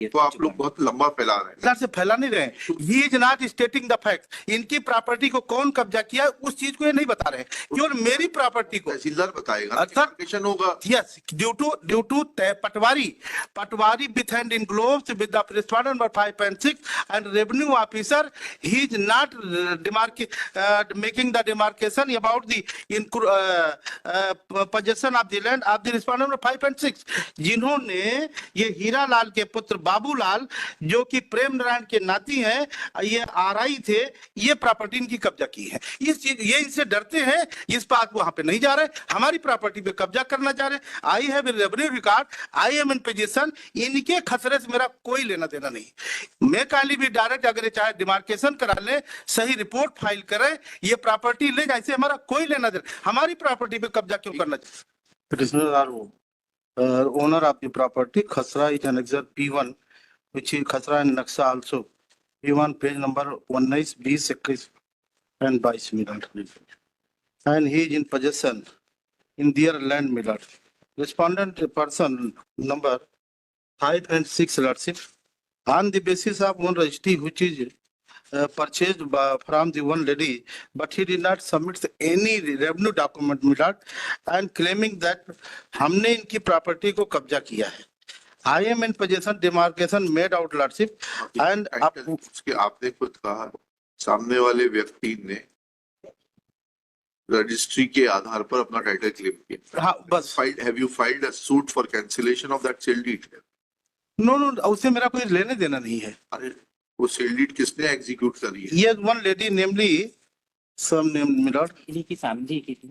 तो आप लोग बहुत लंबा फैला रहे हैं। इधर से फैला नहीं रहे, he is not stating the fact. इनकी प्रॉपर्टी को कौन कब्जा किया उस चीज को ये नहीं बता रहे, केवल मेरी प्रॉपर्टी को तहसीलदार बताएगा, सर होगा। Yes, due to patwari with hand in gloves with the respondent number 5 and 6 and revenue officer, he is not making the demarcation about the possession of the land of the respondent number 5 and 6, जिन्होंने ये हीरा लाल के पुत्र बाबूलाल जो कि प्रेम नारायण के नाती हैं, ये आरआई थे, ये प्रॉपर्टी इनकी कब्जा की है। इस चीज ये इनसे डरते हैं, इस बात वहां पे नहीं जा रहे, हमारी प्रॉपर्टी पे कब्जा करना चाह रहे। I have revenue record, I am in position, इनके खतरे से मेरा कोई लेना देना नहीं। मैं काइंडली भी डायरेक्ट, अगर चाहे डिमार्केशन करा ले, सही रिपोर्ट फाइल करे, ये प्रॉपर्टी ले जाए, हमारा कोई लेना देना, हमारी प्रॉपर्टी पे कब्जा क्यों करना चाहिए? Petitioner are owner of the property. Khasra is annexure P1, which is Khasra and Naksha also. P1 page number 19, 20, 21 and 22 Milad. And he is in possession in their land Milad. Respondent person number 5 and 6 Lordship. On the basis of one registry which is purchased from the one lady, but he did not submit any revenue document Milad, and claiming that हमने इनकी property को कब्जा किया है। I am in possession, demarcation made out Lordship, and आपने खुद कहा सामने वाले व्यक्ति ने रजिस्ट्री के आधार पर अपना टाइटल क्लेम किया। हाँ बस। Have you filed a suit for cancellation of that sale deed? No, उससे मेरा कोई लेने देना नहीं है। अरे वो सेल डीड किसने एग्जीक्यूट करी है? Yes, one lady, namely some name Milad, इन्हीं की फैमिली की थी।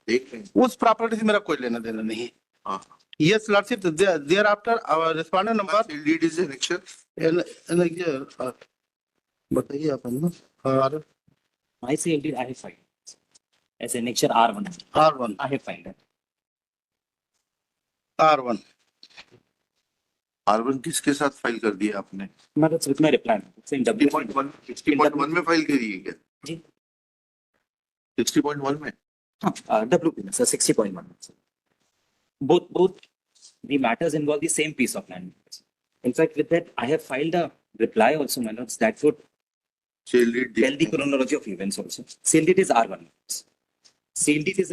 देख रहे हैं, उस प्रॉपर्टी से मेरा कोई लेना देना नहीं है। हाँ। Yes, Lordship, thereafter our respondent number sale deed is annexure. बताइए आप ना। R My sale deed I have filed as annexure R1. R1 I have filed it. R1 R1 किसके साथ फाइल कर दिया आपने? That's with my reply. It's in W. 60.1 में file करी है क्या? जी। 60.1 में? WP, sir, 60.1. Both the matters involve the same piece of land. In fact, with that, I have filed a reply also, my lords, that would sale deed tell the chronology of events also. Sale deed is R1. Sale deed is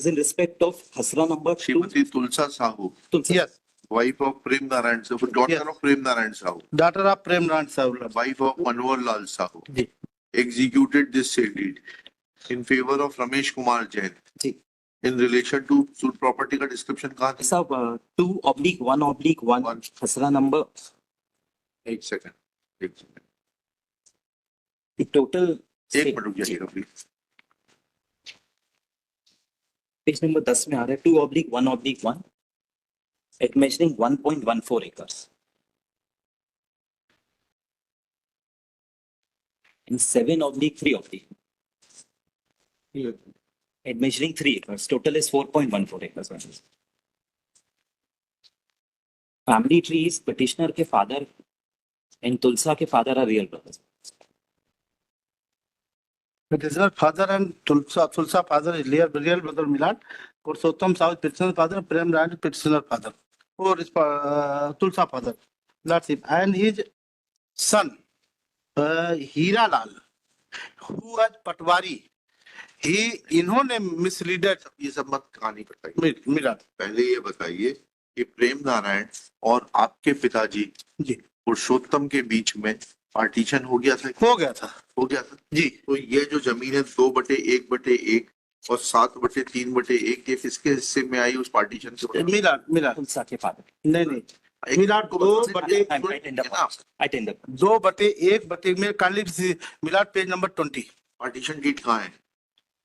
in respect of Khasra number 2. Shrimati Tulsa Sahu, Yes, wife of Prem Narayan Sahu, daughter Yes. of Prem Narayan Sahu, daughter of Prem Narayan Sahu. wife of Manohar Lal Sahu, ji executed this sale deed in favor of Ramesh Kumar Jain. Ji. In relation to suit property का description कहाँ था? Sir, 2/1/1 Khasra number. एक second, The total. एक minute रुक जाइएगा please. Page number 10 में आ रहा है 2/1/1 at measuring 1.14 acres and 7/3 at measuring 3 acres. Total is 4.14 acres. Family tree is petitioner के father and Tulsa के father are real brothers. Petitioner father and Tulsa father is real brother Milad. Purushottam Sahu petitioner father, Prem Narayan petitioner father, or Tulsa father. That's it. And his son Hira Lal, who was Patwari, इन्होंने मिसलीडेड। ये सब मत कहानी बताइए, मिलाद। पहले ये बताइए कि प्रेम नारायण और आपके पिताजी जी पुरुषोत्तम के बीच में पार्टीशन हो गया था? हो गया था जी। तो ये जो जमीन है 2/1/1 और 7/3/1, ये किसके हिस्से में आई उस पार्टीशन से? मिलाद Tulsa के father. नहीं मिलाद 2/1 में काइंडली मिलाद पेज नंबर 20। पार्टीशन डीड कहाँ है?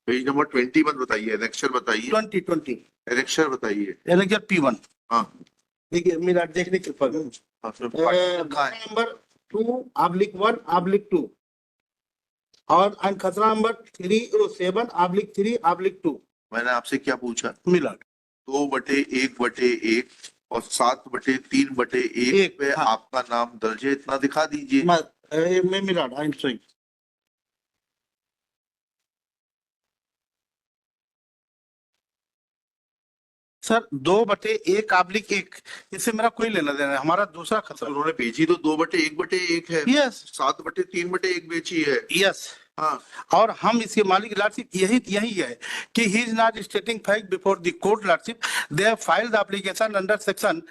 पेज नंबर 20 मत बताइए, एनेक्चर बताइए। 20 एनेक्चर बताइए। Annexure P1। हाँ देखिए मिलाद देखने के बाद नंबर 2/1/2 और खसरा नंबर 307/3/2। मैंने आपसे क्या पूछा? मिलाद 2/1/1 और 7/3/1 पे हाँ। आपका नाम दर्ज है, इतना दिखा दीजिए। मैं मिलाद आई एम सॉरी। सर 2/1/1, इससे मेरा कोई लेना देना है, हमारा दूसरा खतरा। उन्होंने बेची तो 2/1/1 है, यस 7/3/1 बेची है। यस, हाँ, और हम इसके मालिक लॉर्डशिप यही है कि he is not स्टेटिंग fact before the court lordship, they have filed the application under section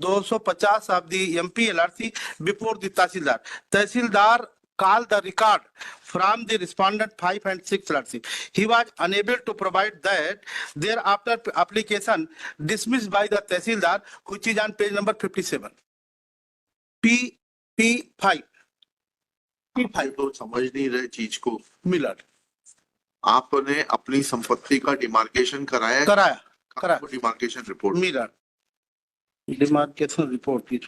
250 of the MP LRC before the tehsildar. Tehsildar call the record from the respondent 5 and 6 lordship. He was unable to provide that. Thereafter application dismissed by the Tehsildar, which is on page number 57. P5. आप तो समझ नहीं रहे चीज को। Miller आपने अपनी संपत्ति का डिमार्केशन कराया? कराया demarcation report Miller demarcation report की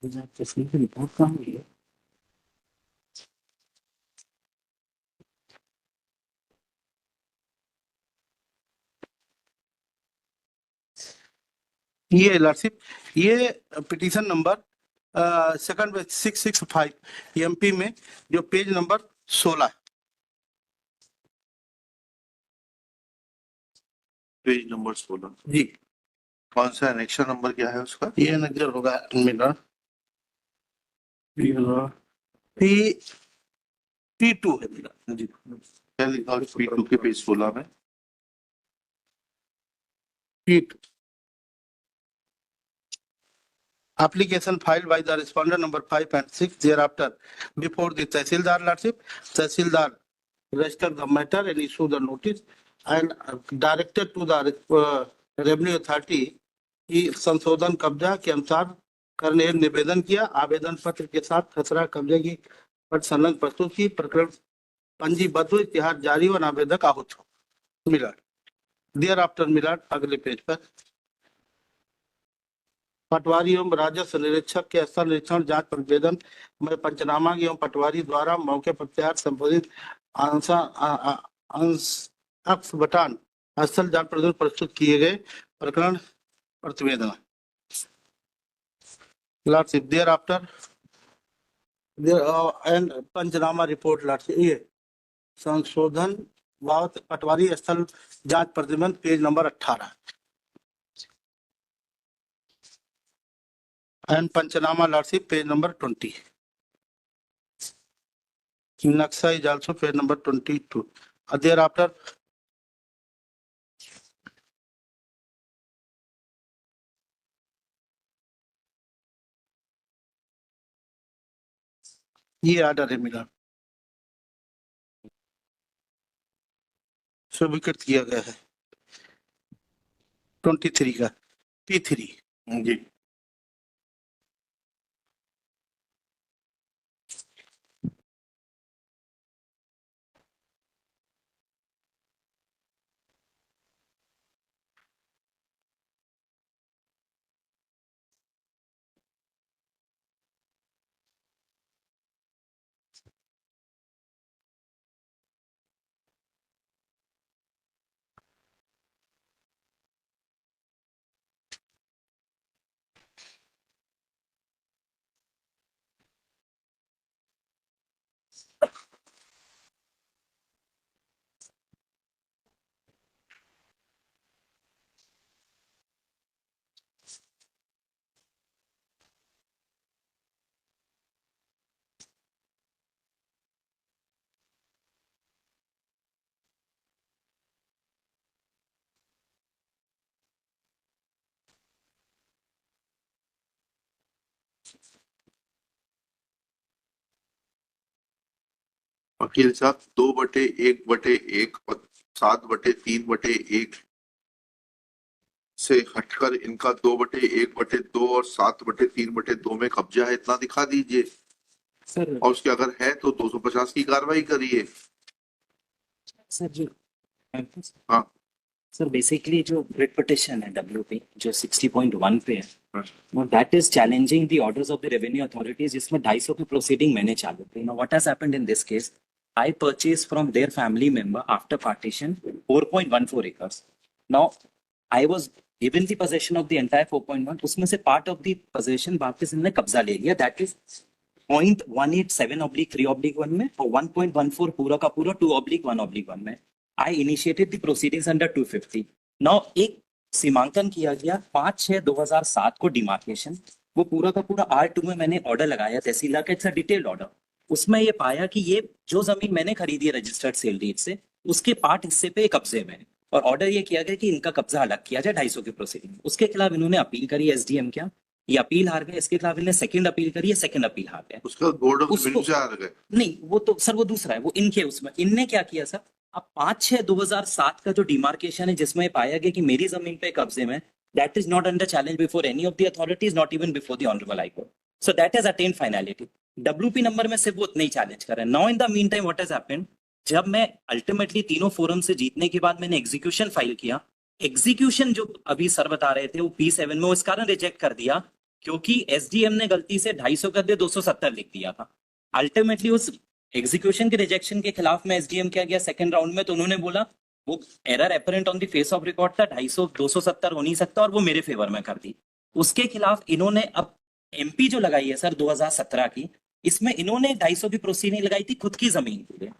रिपोर्ट कहाँ हुई है? ये लॉर्डशिप, ये पिटीशन नंबर सेकंड 665 एमपी में जो पेज नंबर 16 है। पेज नंबर 16 जी, कौन सा एनेक्शन नंबर क्या है उसका? ये नजर होगा मिलर पी P2 है मिलर जी। क्या लिखा है P2 के पेज 16 में? P2 application filed by the respondent number 5 and 6 thereafter before the Tehsildar lordship. Tehsildar registered the matter and issued the notice and directed to the revenue authority की संशोधन कब्जा के अनुसार करने हेतु निवेदन किया। आवेदन पत्र के साथ खसरा कब्जे की पट संलग्न प्रस्तुत की, प्रकरण पंजीबद्ध हुई, इतिहास जारी और आवेदक आहूत हो। मिलर देयर आफ्टर मिलर अगले पेज पर पटवारी एवं राजस्व निरीक्षक के स्थल निरीक्षण जांच प्रतिवेदन में पंचनामा एवं पटवारी द्वारा मौके पर तैयार संबोधित अंश बटान स्थल जांच प्रतिवेदन प्रस्तुत किए गए। प्रकरण प्रतिवेदन lordship there after and panchanama report lordship, ये संशोधन बाबत पटवारी स्थल जांच प्रतिवेदन page number 18 and Panchanama lordship page number 20. Naksha is also page number 22. Thereafter ये आर्डर है मिला, स्वीकृत किया गया है 23 का P3 जी। वकील साहब 2/1/1 और 7/3/1 से हटकर इनका 2/1/2 और 7/3/2 में कब्जा है, इतना दिखा दीजिए। सर और उसके अगर है तो 250 की कार्रवाई करिए। सर जो हाँ। सर बेसिकली जो रिट पिटिशन है WP जो 60.1 पे है हाँ। वो that is challenging the orders of the revenue authorities जिसमें 250 की प्रोसीडिंग मैंने चालू की. Now what has happened in this case, I purchased from their family member after partition 4.14 acres. Now I was given the possession of the entire 4.1. उसमें से part of the possession वापस इन्होंने कब्जा ले लिया. That is 0.187/3/1 में और 1.14 पूरा का पूरा 2/1/1 में. I initiated the proceedings under 250. Now एक सीमांकन किया गया 5/6/2007 को डिमार्केशन. वो पूरा का पूरा R2 में मैंने ऑर्डर लगाया तहसीलदार का. It's a detailed order. उसमें ये पाया कि ये जो जमीन मैंने खरीदी है रजिस्टर्ड सेल डीड से उसके पार्ट हिस्से पे कब्जे में है और ऑर्डर ये किया गया कि इनका कब्जा अलग किया जाए 250 की प्रोसीडिंग. उसके खिलाफ इन्होंने अपील करी. SDM क्या ये अपील हार गए. इसके खिलाफ इन्हें सेकंड अपील करी है. सेकंड अपील हार गए. उसका बोर्ड ऑफ उसको- रिवेन्यू से हार गए. नहीं वो तो सर वो दूसरा है. वो इनके उसमें इनने क्या किया सर, अब 5/6/2007 का जो डिमार्केशन है जिसमें ये पाया गया कि मेरी जमीन पे कब्जे में, that is not under challenge before any of the authorities, not even before the honourable high court. So that has attend finality. WP number में सिर्फ वो उतना ही चैलेंज कर रहे हैं. Now in the mean time what has happened, जब मैं ultimately तीनों फोरम से जीतने के बाद मैंने एग्जीक्यूशन फाइल किया. एग्जीक्यूशन जो अभी सर बता रहे थे वो P7 में वो इस कारण रिजेक्ट कर दिया क्योंकि SDM ने गलती से 250 कर दिया 270 लिख दिया था. अल्टीमेटली उस एग्जीक्यूशन के रिजेक्शन के खिलाफ में SDM क्या गया सेकंड राउंड में, तो उन्होंने बोला वो error apparent on the face of record था, 250 270 हो नहीं सकता और वो मेरे फेवर में कर दी. उसके खिलाफ इन्होंने अब MP जो लगाई है सर 2017 की, इसमें इन्होंने 250 की प्रोसीडिंग लगाई थी खुद की जमीन के लिए.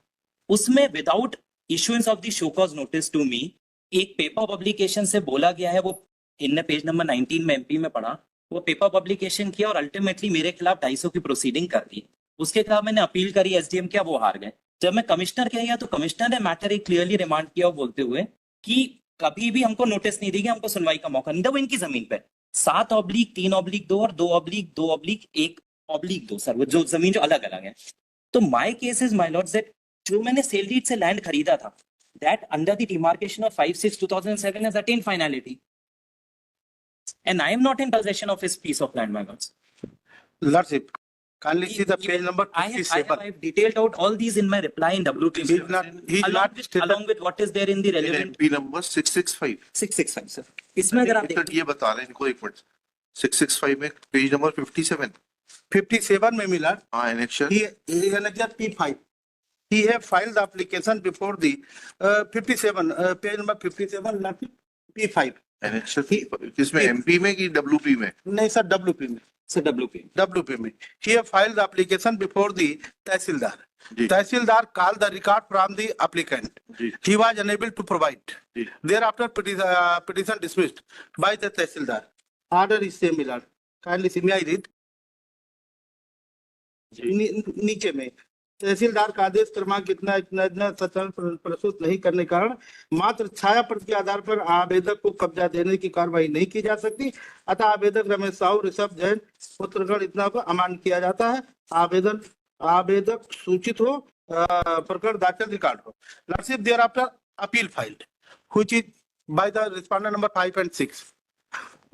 उसमें without issuance of the show cause notice to me एक पेपर पब्लिकेशन से बोला गया है, वो इनने पेज नंबर 19 में MP में पढ़ा, वो पेपर पब्लिकेशन किया और अल्टीमेटली मेरे खिलाफ 250 की प्रोसीडिंग कर दी. उसके खिलाफ मैंने अपील करी. SDM क्या वो हार गए. जब मैं कमिश्नर के गया तो कमिश्नर ने मैटर एक क्लियरली रिमांड किया बोलते हुए कि कभी भी हमको नोटिस नहीं दी गई, हमको सुनवाई का मौका नहीं था. वो इनकी जमीन पे 7/3/2 और 2/2/1/2 सर वो जो जमीन जो अलग अलग है. तो my case is my Lord's that जो मैंने सेल डीड से लैंड खरीदा था that under the demarcation of 5/6/2007 has attend finality and I am not in possession of his piece of land, my lords. Lordship, kindly see the page number I have 57. detailed out all these in my reply in WP. He's not stated- along with what is there in the relevant MP number 665. 665 sir. इसमें अगर आप sir देखें ये बता रहे हैं इनको एक मिनट. 665 में पेज नंबर 57. 57 में मिला. हाँ annexation. He annexed P5. He have filed the application before the 57 page number 57 Lordship, P5. Annexation किसमें MP में कि WP में? नहीं सर WP में. सर WP WP में. He have filed the application before the Tehsildar. Ji. Tehsildar called the record from the applicant. Ji. He was unable to provide. Ji. Thereafter petition dismissed by the Tehsildar. Order is same, Milord. Kindly see, may I read? नीचे में तहसीलदार का आदेश क्रमांक इतना इतना इतना सत्यापन प्रस्तुत नहीं करने के कारण मात्र छाया प्रति के आधार पर आवेदक को कब्जा देने की कार्रवाई नहीं की जा सकती, अतः आवेदक रमेश साहू ऋषभ जैन पुत्रगण इतना को अमान्य किया जाता है. आवेदक सूचित हो, प्रकरण दाखिल रिकॉर्ड हो. Lordship there after appeal filed which is by the respondent number 5 and 6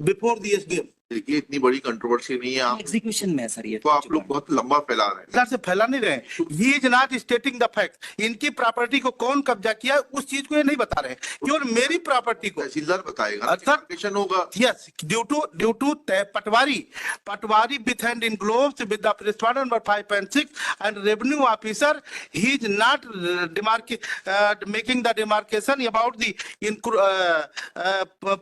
before the SDM. देखिए इतनी बड़ी कंट्रोवर्सी नहीं है. आप एग्जीक्यूशन में है सर ये. तो आप लोग बहुत लंबा फैला रहे हैं. इधर से फैला नहीं रहे. He is not stating the fact. इनकी प्रॉपर्टी को कौन कब्जा किया उस चीज को ये नहीं बता रहे. केवल मेरी प्रॉपर्टी को. तहसीलदार बताएगा. अच्छा. डिमार्केशन होगा. Yes, due to Patwari with hand in gloves with the respondent number 5 and 6 and revenue officer, he is not making the demarcation about the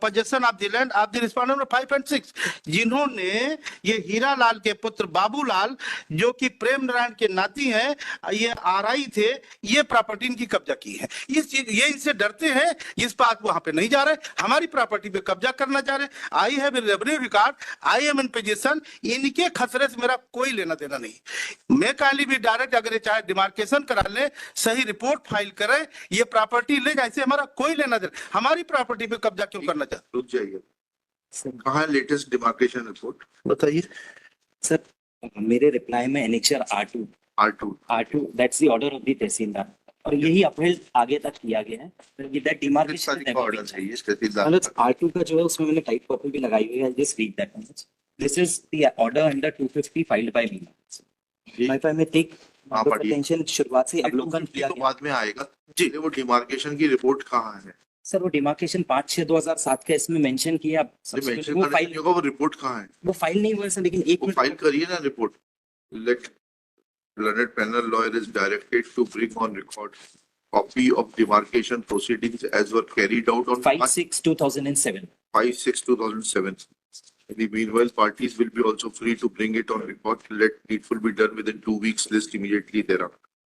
possession of the land of the respondent number 5 and 6. जिन्होंने ये हीरा लाल के पुत्र बाबूलाल जो कि प्रेम नारायण के नाती हैं, ये RI थे, ये प्रॉपर्टी इनकी कब्जा की है. इस चीज ये इनसे डरते हैं, इस बात वहां पे नहीं जा रहे, हमारी प्रॉपर्टी पे कब्जा करना चाह रहे. I have revenue record, I am in position. इनके खसरे से मेरा कोई लेना देना नहीं. मैं काइंडली भी डायरेक्ट अगर ये चाहे डिमार्केशन करा ले, सही रिपोर्ट फाइल करें, ये प्रॉपर्टी ले जाए, इससे हमारा कोई लेना देना. हमारी प्रॉपर्टी पे कब्जा क्यों करना चाहते? रुक जाइए. कहाँ है लेटेस्ट डिमार्केशन रिपोर्ट? बताइए सर मेरे रिप्लाई में annexure R2 that's the order of the tehsildar और यही अपील आगे तक किया गया है. दैट डिमार्केशन ऑर्डर चाहिए तहसीलदार. R2 का जो है उसमें मैंने टाइप कॉपी भी लगाई हुई है. Just read that. This is the order under 250 filed by me. Ji. If I may take हाँ, पढ़िए। टेंशन शुरुआत से ही अवलोकन किया तो गया। बाद में आएगा जी। वो डिमार्केशन की रिपोर्ट कहाँ है? सर वो डिमार्केशन 5/6/2007 का इसमें मेंशन किया, आप subsequently मेंशन वो करने फाइल नहीं होगा, वो रिपोर्ट कहाँ है? वो फाइल नहीं हुआ है सर, लेकिन एक वो मिनट फाइल करिए ना report. Let learned panel lawyer is directed to bring on record copy of demarcation proceedings as were carried out on 5/6/2007. 5/6/2007. In the meanwhile, parties will be also free to bring it on record. Let needful be done within 2 weeks list immediately thereafter.